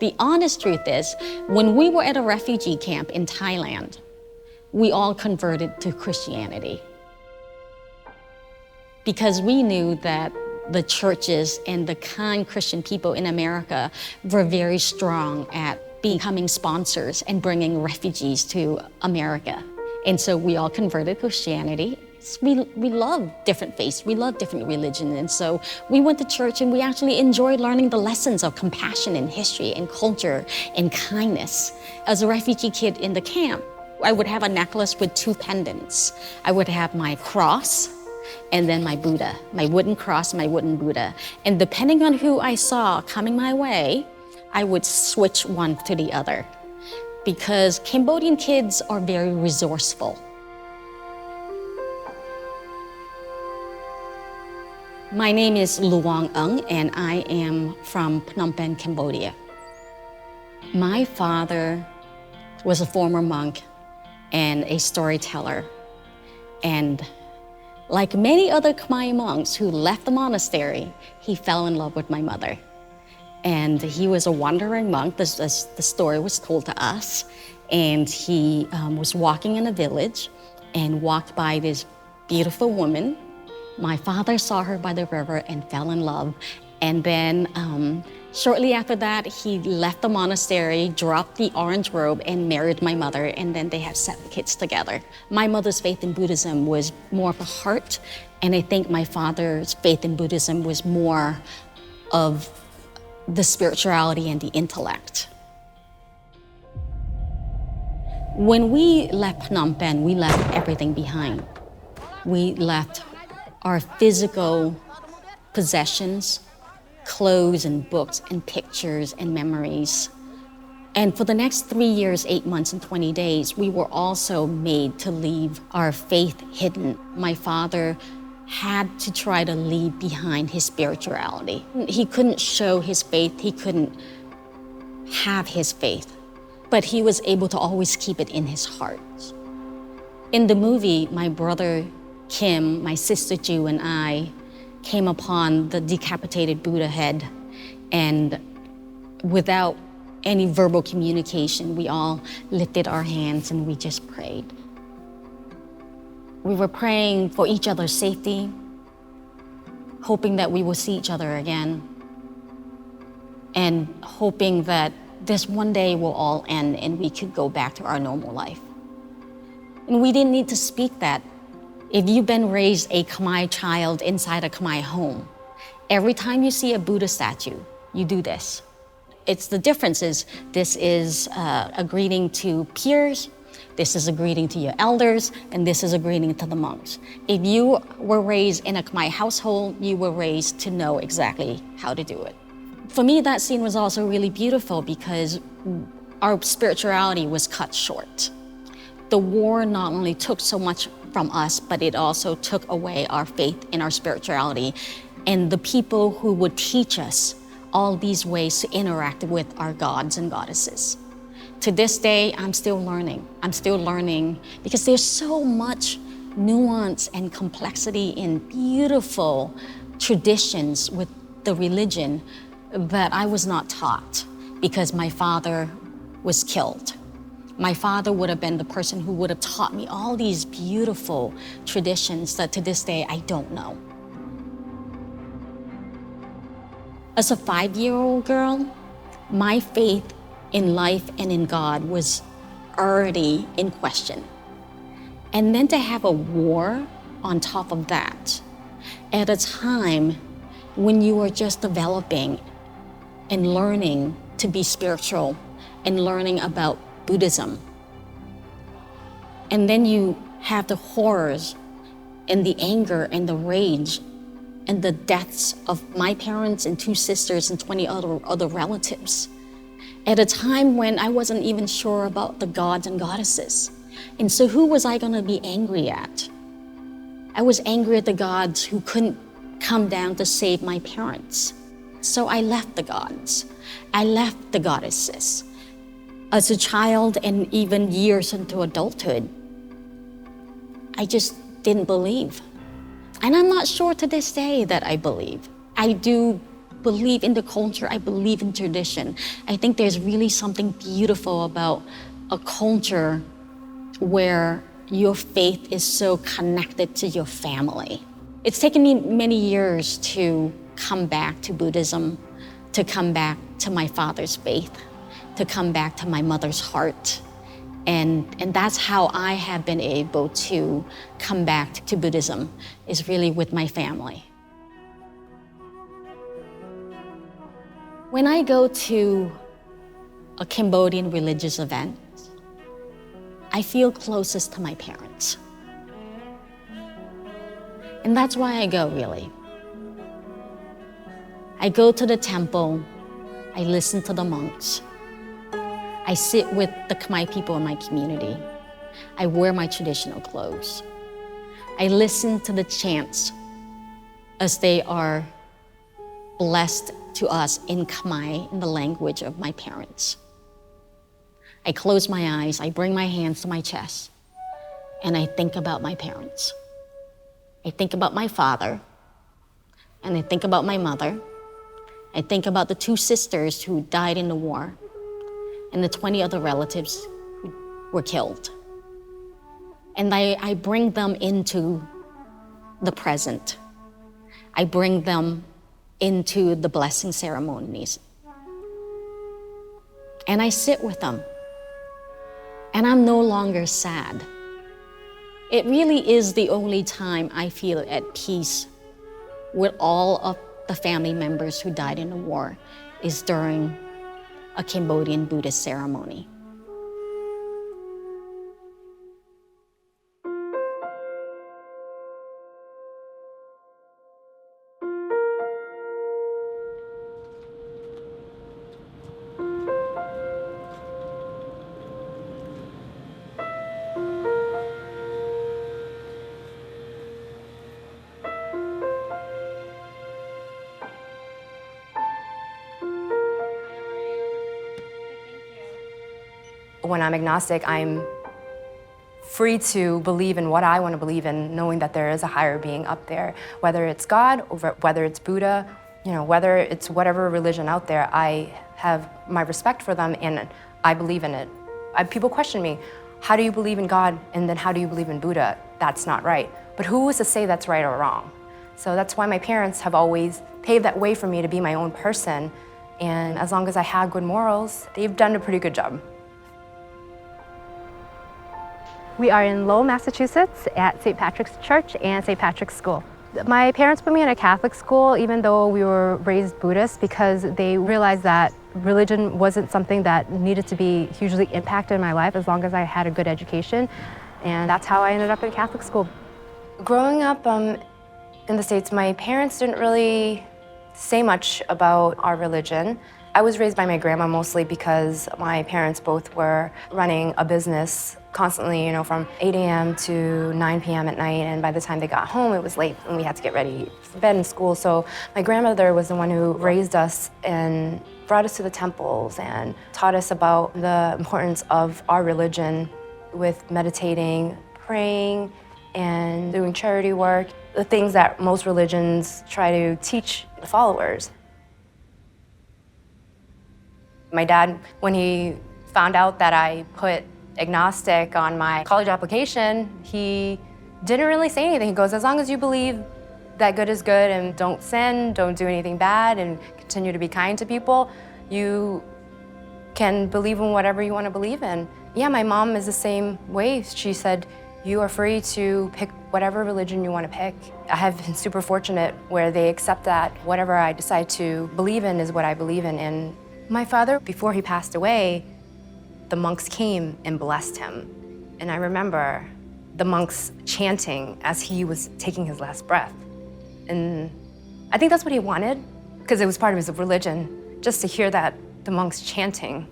The honest truth is, when we were at a refugee camp in Thailand, we all converted to Christianity. Because we knew that the churches and the kind Christian people in America were very strong at becoming sponsors and bringing refugees to America. And so we all converted to Christianity. We love different faiths, we love different religions, and so we went to church and we actually enjoyed learning the lessons of compassion and history and culture and kindness. As a refugee kid in the camp, I would have a necklace with 2 pendants. I would have my cross and then my Buddha, my wooden cross, my wooden Buddha. And depending on who I saw coming my way, I would switch one to the other. Because Cambodian kids are very resourceful. My name is Luong Ung, and I am from Phnom Penh, Cambodia. My father was a former monk and a storyteller. And like many other Khmer monks who left the monastery, he fell in love with my mother. And he was a wandering monk, the story was told to us. And he was walking in a village and walked by this beautiful woman. My father saw her by the river and fell in love. And then shortly after that, he left the monastery, dropped the orange robe, and married my mother. And then they have 7 kids together. My mother's faith in Buddhism was more of a heart. And I think my father's faith in Buddhism was more of the spirituality and the intellect. When we left Phnom Penh, we left everything behind. We left our physical possessions, clothes and books and pictures and memories. And for the next 3 years, 8 months and 20 days, we were also made to leave our faith hidden. My father had to try to leave behind his spirituality. He couldn't show his faith, he couldn't have his faith, but he was able to always keep it in his heart. In the movie, my brother Kim, my sister Ju, and I came upon the decapitated Buddha head, and without any verbal communication, we all lifted our hands and we just prayed. We were praying for each other's safety, hoping that we will see each other again, and hoping that this one day will all end and we could go back to our normal life. And we didn't need to speak that. If you've been raised a Khmer child inside a Khmer home, every time you see a Buddha statue, you do this. It's the difference is, this is a greeting to peers, this is a greeting to your elders, and this is a greeting to the monks. If you were raised in a Khmer household, you were raised to know exactly how to do it. For me, that scene was also really beautiful because our spirituality was cut short. The war not only took so much from us, but it also took away our faith in our spirituality and the people who would teach us all these ways to interact with our gods and goddesses. To this day, I'm still learning. I'm still learning because there's so much nuance and complexity in beautiful traditions with the religion that I was not taught because my father was killed. My father would have been the person who would have taught me all these beautiful traditions that to this day I don't know. As a 5-year-old girl, my faith in life and in God was already in question. And then to have a war on top of that, at a time when you are just developing and learning to be spiritual and learning about Buddhism. And then you have the horrors and the anger and the rage and the deaths of my parents and 2 sisters and 20 other relatives at a time when I wasn't even sure about the gods and goddesses. And so who was I gonna be angry at? I was angry at the gods who couldn't come down to save my parents. So I left the gods. I left the goddesses. As a child and even years into adulthood, I just didn't believe. And I'm not sure to this day that I believe. I do believe in the culture, I believe in tradition. I think there's really something beautiful about a culture where your faith is so connected to your family. It's taken me many years to come back to Buddhism, to come back to my father's faith, to come back to my mother's heart. And that's how I have been able to come back to Buddhism, is really with my family. When I go to a Cambodian religious event, I feel closest to my parents. And that's why I go, really. I go to the temple, I listen to the monks, I sit with the Khmer people in my community, I wear my traditional clothes, I listen to the chants as they are blessed to us in Khmer, in the language of my parents. I close my eyes, I bring my hands to my chest, and I think about my parents. I think about my father, and I think about my mother. I think about the 2 sisters who died in the war, and the 20 other relatives who were killed. And I bring them into the present. I bring them into the blessing ceremonies. And I sit with them. And I'm no longer sad. It really is the only time I feel at peace with all of the family members who died in the war, is during a Cambodian Buddhist ceremony. When I'm agnostic, I'm free to believe in what I want to believe in, knowing that there is a higher being up there. Whether it's God, or whether it's Buddha, whether it's whatever religion out there, I have my respect for them and I believe in it. People question me, how do you believe in God and then how do you believe in Buddha? That's not right. But who is to say that's right or wrong? So that's why my parents have always paved that way for me to be my own person. And as long as I have good morals, they've done a pretty good job. We are in Lowell, Massachusetts at St. Patrick's Church and St. Patrick's School. My parents put me in a Catholic school even though we were raised Buddhist because they realized that religion wasn't something that needed to be hugely impacted in my life as long as I had a good education. And that's how I ended up in Catholic school. Growing up in the States, my parents didn't really say much about our religion. I was raised by my grandma mostly because my parents both were running a business constantly, from 8 a.m. to 9 p.m. at night, and by the time they got home, it was late and we had to get ready for bed and school. So my grandmother was the one who raised us and brought us to the temples and taught us about the importance of our religion with meditating, praying, and doing charity work, the things that most religions try to teach the followers. My dad, when he found out that I put agnostic on my college application, he didn't really say anything. He goes, as long as you believe that good is good and don't sin, don't do anything bad, and continue to be kind to people, you can believe in whatever you want to believe in. Yeah, my mom is the same way. She said, you are free to pick whatever religion you want to pick. I have been super fortunate where they accept that whatever I decide to believe in is what I believe in. And my father, before he passed away, the monks came and blessed him. And I remember the monks chanting as he was taking his last breath. And I think that's what he wanted, because it was part of his religion, just to hear that, the monks chanting,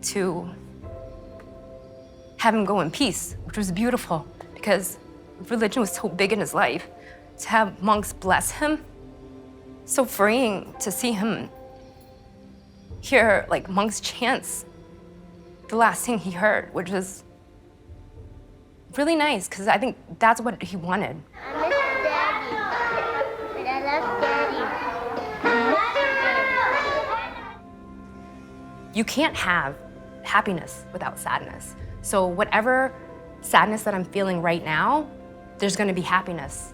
to have him go in peace, which was beautiful, because religion was so big in his life. To have monks bless him, so freeing to see him hear monks chants the last thing he heard, which was really nice, because I think that's what he wanted. I miss Daddy, but I love Daddy. You can't have happiness without sadness. So whatever sadness that I'm feeling right now, there's gonna be happiness.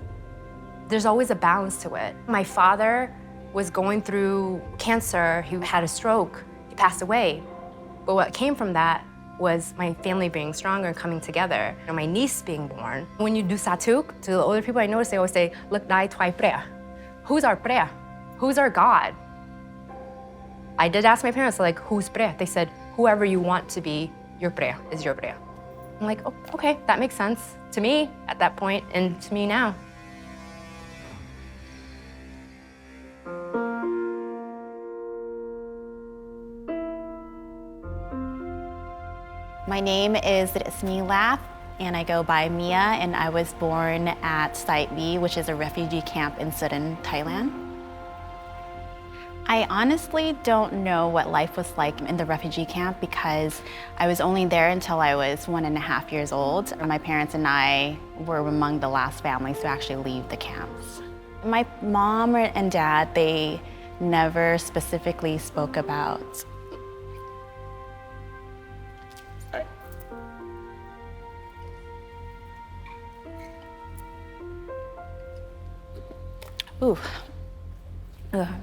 There's always a balance to it. My father was going through cancer. He had a stroke. He passed away. But what came from that was my family being stronger and coming together, and my niece being born. When you do Satook, to the older people I notice, they always say, "Look, dai twai praCh." Who's our praCh? Who's our God? I did ask my parents, like, who's praCh? They said, whoever you want to be, your praCh is your praCh. I'm like, oh, okay, that makes sense to me at that point and to me now. My name is Smithsonian, and I go by Mia, and I was born at Site B, which is a refugee camp in Sudan, Thailand. I honestly don't know what life was like in the refugee camp because I was only there until I was 1.5 years old. My parents and I were among the last families to actually leave the camps. My mom and dad, they never specifically spoke about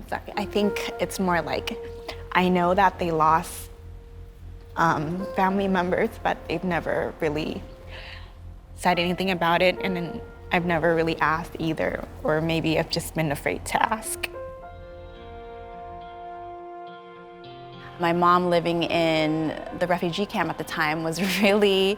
sorry. I think it's more like, I know that they lost family members, but they've never really said anything about it, and then I've never really asked either, or maybe I've just been afraid to ask. My mom living in the refugee camp at the time was really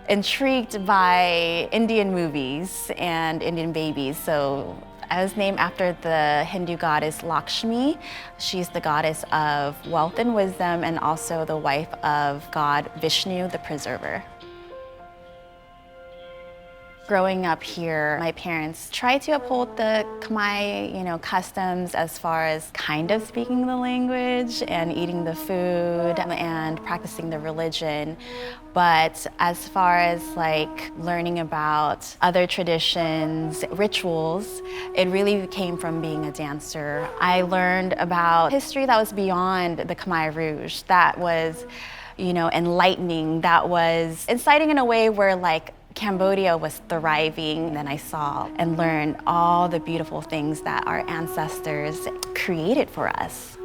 intrigued by Indian movies and Indian babies, so I was named after the Hindu goddess Lakshmi. She's the goddess of wealth and wisdom and also the wife of God Vishnu, the preserver. Growing up here, my parents tried to uphold the Khmer, customs as far as kind of speaking the language and eating the food and practicing the religion. But as far as like learning about other traditions, rituals, it really came from being a dancer. I learned about history that was beyond the Khmer Rouge, that was, enlightening, that was inciting in a way where like Cambodia was thriving. And then I saw and learned all the beautiful things that our ancestors created for us.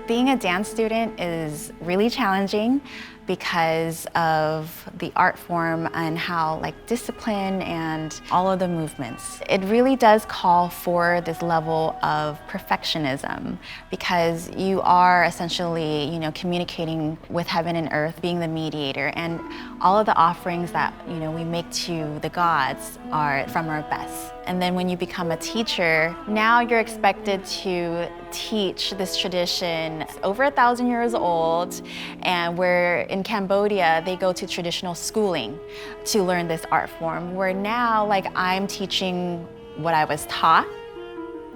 Being a dance student is really challenging because of the art form and how discipline and all of the movements. It really does call for this level of perfectionism because you are essentially, communicating with heaven and earth, being the mediator, and all of the offerings that, we make to the gods are from our best. And then when you become a teacher, now you're expected to teach this tradition over 1,000 years old, and where in Cambodia, they go to traditional schooling to learn this art form, where now I'm teaching what I was taught.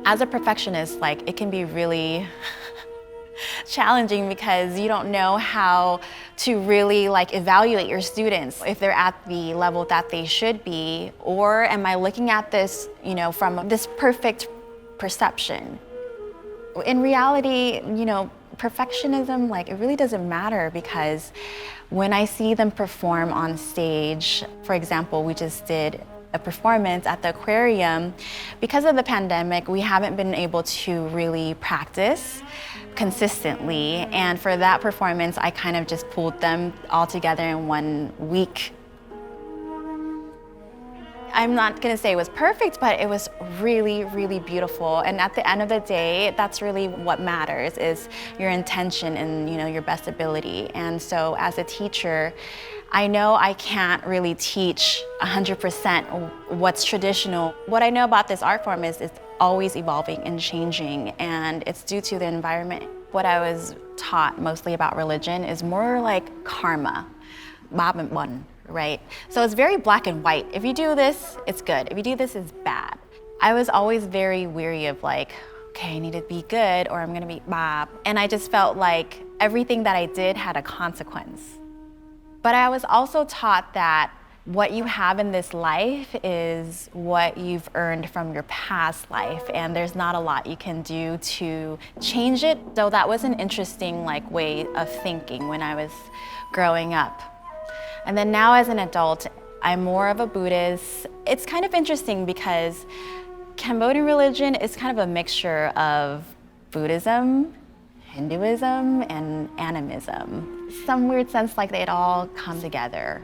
As a perfectionist, it can be really challenging because you don't know how to really evaluate your students, if they're at the level that they should be, or am I looking at this, from this perfect perception. In reality, perfectionism, it really doesn't matter because when I see them perform on stage, for example, we just did a performance at the aquarium. Because of the pandemic, we haven't been able to really practice consistently. And for that performance, I kind of just pulled them all together in 1 week. I'm not gonna say it was perfect, but it was really, really beautiful. And at the end of the day, that's really what matters, is your intention and your best ability. And so as a teacher, I know I can't really teach 100% what's traditional. What I know about this art form is it's always evolving and changing, and it's due to the environment. What I was taught mostly about religion is more like karma, bab and bon. Right? So it's very black and white. If you do this, it's good. If you do this, it's bad. I was always very weary of okay, I need to be good or I'm gonna be bad. And I just felt everything that I did had a consequence. But I was also taught that what you have in this life is what you've earned from your past life, and there's not a lot you can do to change it. So that was an interesting way of thinking when I was growing up. And then now as an adult, I'm more of a Buddhist. It's kind of interesting because Cambodian religion is kind of a mixture of Buddhism, Hinduism, and animism. Some weird sense like they all come together.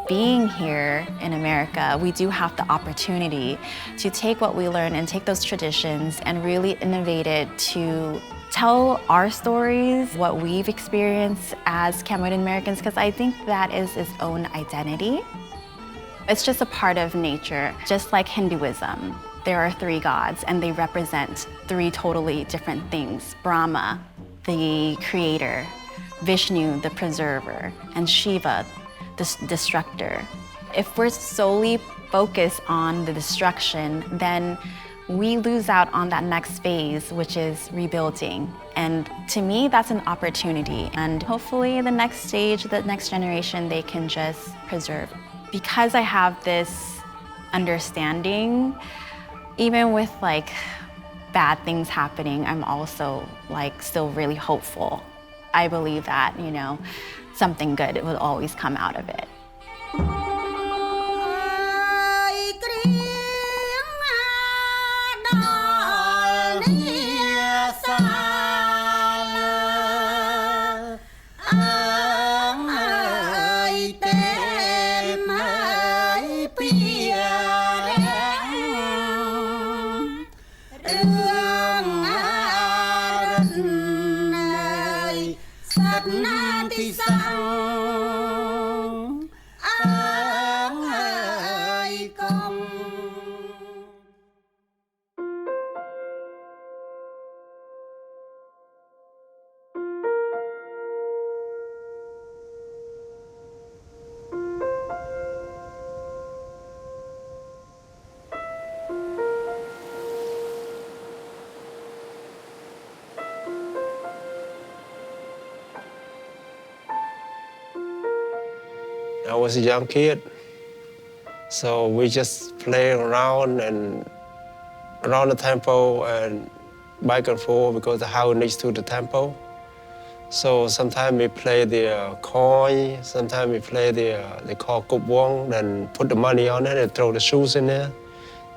Being here in America, we do have the opportunity to take what we learn and take those traditions and really innovate it to tell our stories, what we've experienced as Cambodian Americans, because I think that is its own identity. It's just a part of nature, just like Hinduism. There are 3 gods and they represent 3 totally different things. Brahma, the creator, Vishnu, the preserver, and Shiva, the destructor. If we're solely focused on the destruction, then we lose out on that next phase, which is rebuilding. And to me, that's an opportunity. And hopefully the next stage, the next generation, they can just preserve. Because I have this understanding, even with bad things happening, I'm also still really hopeful. I believe that, something good will always come out of it. I was a young kid, so we just play around and around the temple and back and forth because the house next to the temple. So sometimes we play the coin, sometimes we play they call kup wong, then put the money on it and throw the shoes in there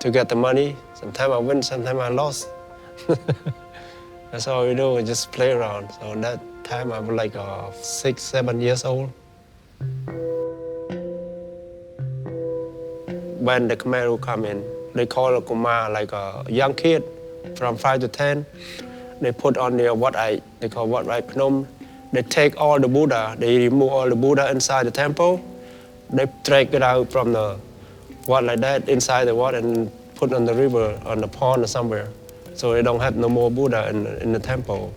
to get the money. Sometimes I win, sometimes I lost. That's all we do, we just play around. So that time I was 6, 7 years old. When the Khmer Rouge come in, they call a Kumar a young kid from 5 to 10. They put on their they call what I Phnom. They take all the Buddha, they remove all the Buddha inside the temple. They drag it out from the like that inside the water and put on the river, on the pond or somewhere. So they don't have no more Buddha in the temple.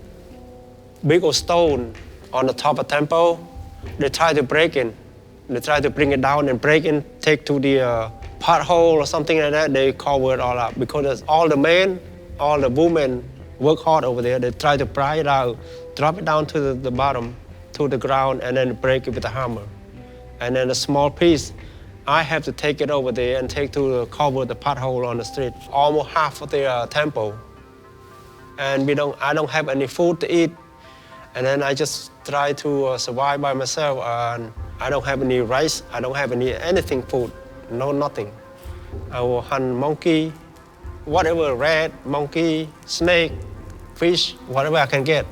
Big old stone on the top of the temple, they try to break in. They try to bring it down and break in, take to the pothole or something like that. They cover it all up because all the men, all the women work hard over there. They try to pry it out, drop it down to the bottom, to the ground, and then break it with a hammer. And then a small piece, I have to take it over there and take to cover the pothole on the street. Almost half of the temple. And I don't have any food to eat. And then I just try to survive by myself. And I don't have any rice, I don't have anything food, nothing. I will hunt monkey, whatever, rat, monkey, snake, fish, whatever I can get.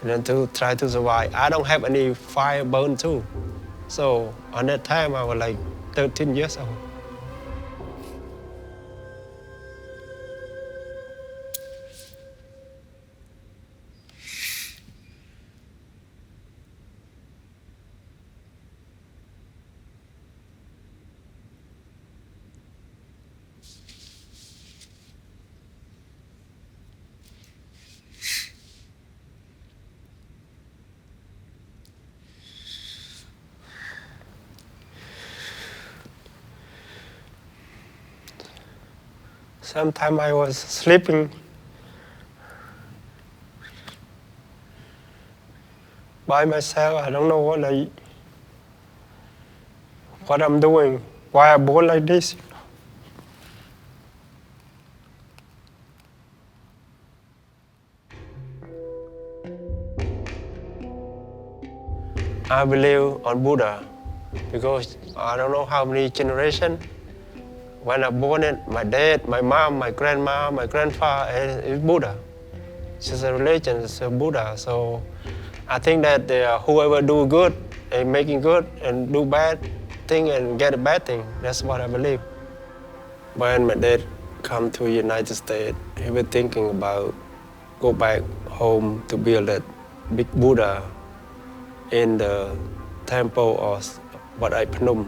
And then to try to survive. I don't have any fire burn too. So on that time I was 13 years old. Sometimes I was sleeping by myself. I don't know what I'm doing, why I'm born like this. I believe on Buddha because I don't know how many generations. When I born it, my dad, my mom, my grandma, my grandfather is Buddha. It's just a religion, it's a Buddha. So I think that whoever do good and making good and do bad thing and get a bad thing, that's what I believe. When my dad come to the United States, he was thinking about go back home to build that big Buddha in the temple of what I Phnom.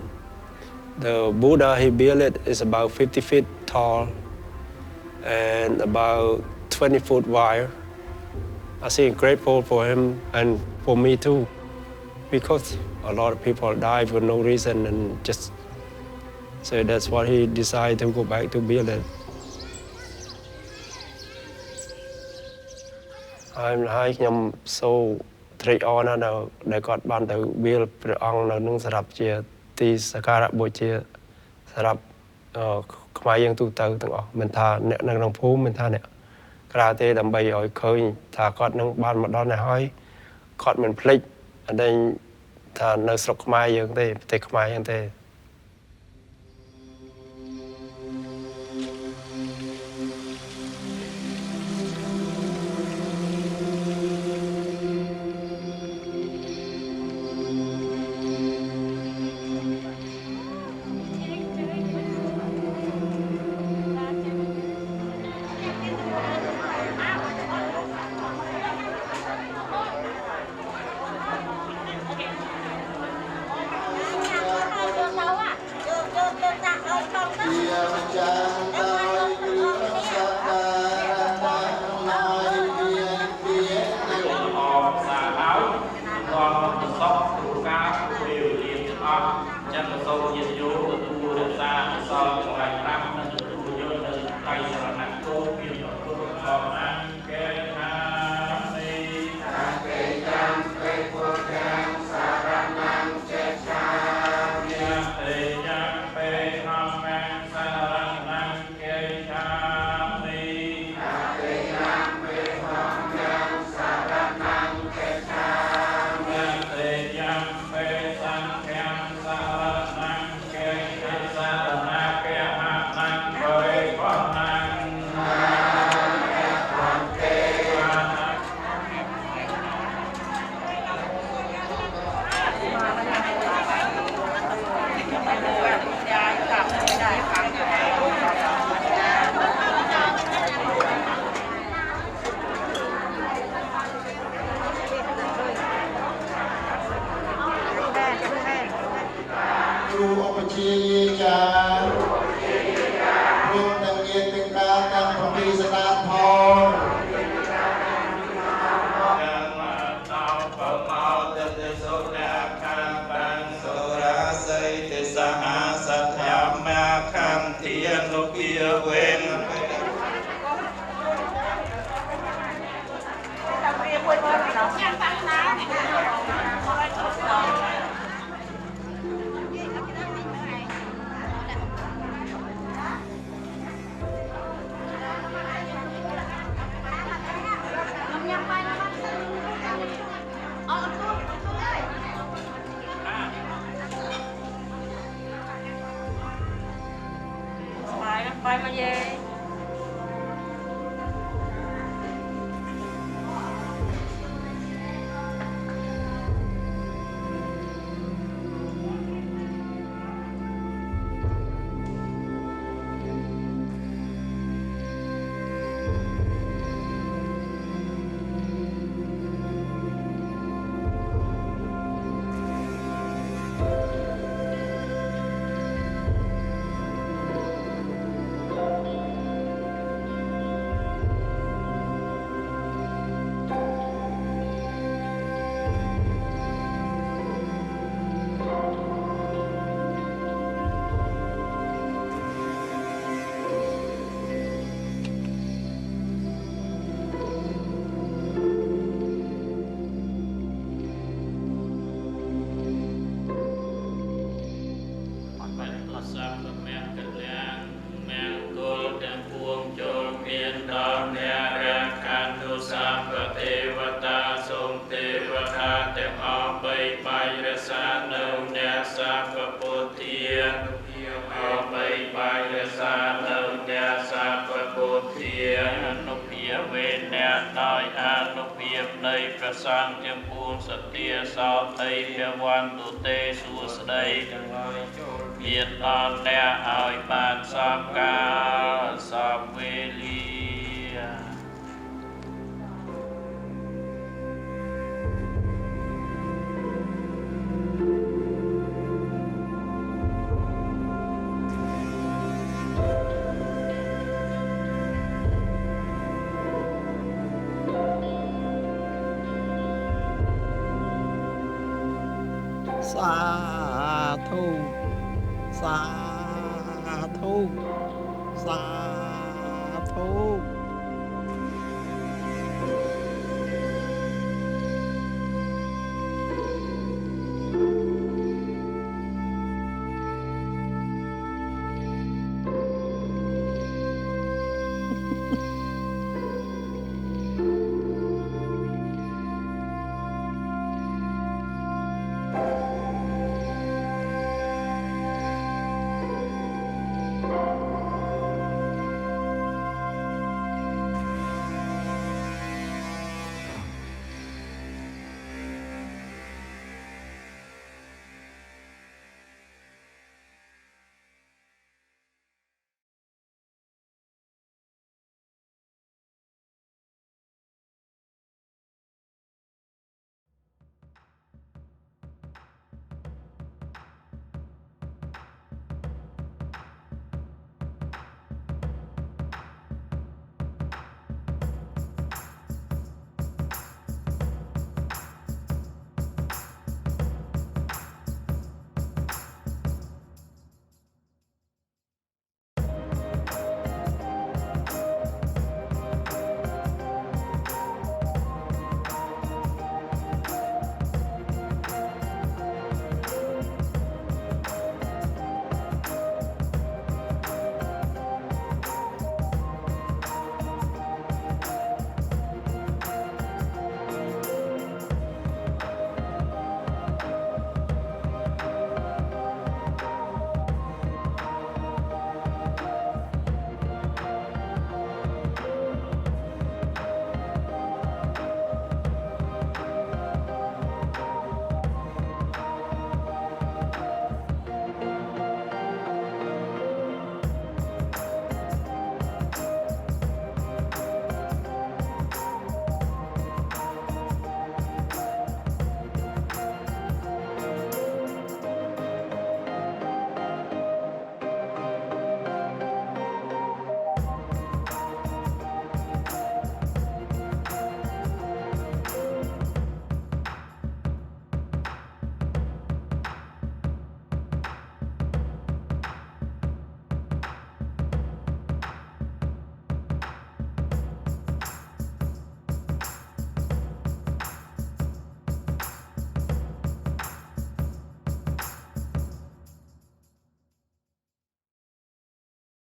The Buddha he built it is about 50 feet tall and about 20 foot wide. I feel grateful for him and for me too, because a lot of people die for no reason and just so that's what he decided to go back to build it. I'm haiខ្ញុំសូត្រេកអរណាស់ដែលគាត់បានទៅ build ព្រះអង្គនៅនឹងសម្រាប់ជាទីសក្ការៈបូជាសម្រាប់ខ្មែរយើងទូទៅទាំងអស់មិនថាអ្នកនៅក្នុងភូមិមិនថាអ្នកក្រៅទេដើម្បីឲ្យឃើញថាគាត់នឹងបានមកដល់នេះហើយគាត់មិនភ្លេចអដែងថានៅស្រុកខ្មែរយើងទេប្រទេសខ្មែរយើងទេ Hãy subscribe cho kênh Ghiền Mì Gõ để không bỏ lỡ ពុទ្ធាអបិបាយសានៅអ្នកសាព្រះពុទ្ធាអនុភាវេអ្នកដោយអនុភាពនៃព្រះសង្ឃទាំងពួងសទ្ធាសោភ័យភវន្តុទេសួស្តីមានដល់អ្នកឲ្យបានសំកាលសំវេលា สาธุสาธุสาธุ